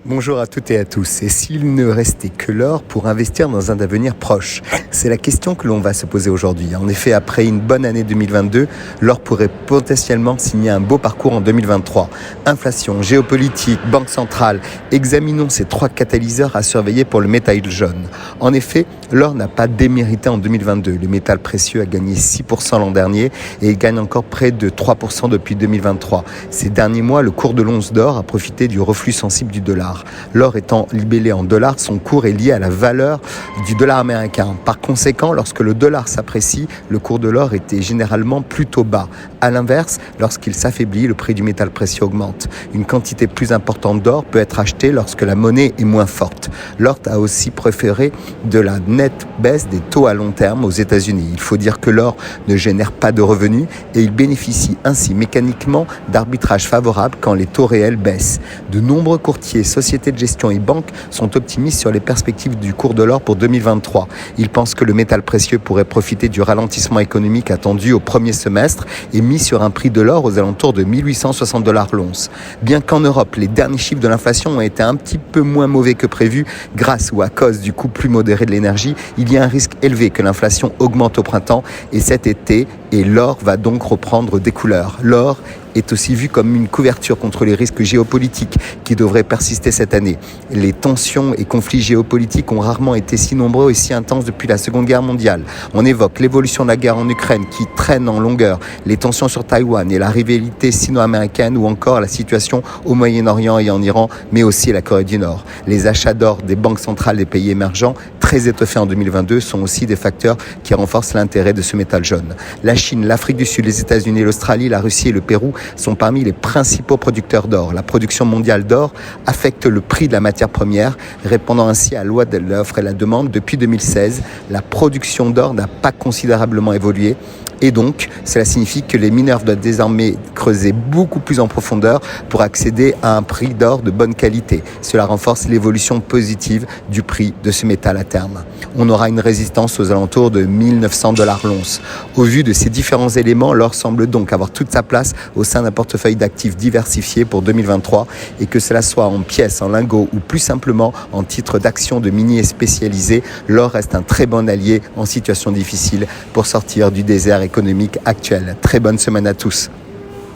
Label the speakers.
Speaker 1: Bonjour à toutes et à tous. Et s'il ne restait que l'or pour investir dans un avenir proche? C'est la question que l'on va se poser aujourd'hui. En effet, après une bonne année 2022, l'or pourrait potentiellement signer un beau parcours en 2023. Inflation, géopolitique, banque centrale, examinons ces trois catalyseurs à surveiller pour le métal jaune. En effet, l'or n'a pas démérité en 2022. Le métal précieux a gagné 6% l'an dernier et il gagne encore près de 3% depuis 2023. Ces derniers mois, le cours de l'once d'or a profité du reflux sensible du dollar. L'or étant libellé en dollars, son cours est lié à la valeur du dollar américain. Par conséquent, lorsque le dollar s'apprécie, le cours de l'or était généralement plutôt bas. À l'inverse, lorsqu'il s'affaiblit, le prix du métal précieux augmente. Une quantité plus importante d'or peut être achetée lorsque la monnaie est moins forte. L'or a aussi préféré de la nette baisse des taux à long terme aux États-Unis. Il faut dire que l'or ne génère pas de revenus et il bénéficie ainsi mécaniquement d'arbitrage favorable quand les taux réels baissent. De nombreux courtiers, sociétés de gestion et banques sont optimistes sur les perspectives du cours de l'or pour 2023. Ils pensent que le métal précieux pourrait profiter du ralentissement économique attendu au premier semestre et mis sur un prix de l'or aux alentours de 1860 $ l'once. Bien qu'en Europe, les derniers chiffres de l'inflation ont été un petit peu moins mauvais que prévu grâce ou à cause du coût plus modéré de l'énergie, il y a un risque élevé que l'inflation augmente au printemps et cet été, et l'or va donc reprendre des couleurs. L'or est aussi vu comme une couverture contre les risques géopolitiques qui devraient persister cette année. Les tensions et conflits géopolitiques ont rarement été si nombreux et si intenses depuis la Seconde Guerre mondiale. On évoque l'évolution de la guerre en Ukraine qui traîne en longueur, les tensions sur Taïwan et la rivalité sino-américaine ou encore la situation au Moyen-Orient et en Iran, mais aussi la Corée du Nord. Les achats d'or des banques centrales des pays émergents, très étoffés en 2022, sont aussi des facteurs qui renforcent l'intérêt de ce métal jaune. La Chine, l'Afrique du Sud, les États-Unis, l'Australie, la Russie et le Pérou sont parmi les principaux producteurs d'or. La production mondiale d'or affecte le prix de la matière première, répondant ainsi à la loi de l'offre et la demande. Depuis 2016, la production d'or n'a pas considérablement évolué. Et donc, cela signifie que les mineurs doivent désormais creuser beaucoup plus en profondeur pour accéder à un prix d'or de bonne qualité. Cela renforce l'évolution positive du prix de ce métal à terme. On aura une résistance aux alentours de 1900 $ l'once. Au vu de ces différents éléments, l'or semble donc avoir toute sa place au sein d'un portefeuille d'actifs diversifié pour 2023 et que cela soit en pièces, en lingots ou plus simplement en titre d'actions de miniers spécialisés, l'or reste un très bon allié en situation difficile pour sortir du désert économique actuel. Très bonne semaine à tous.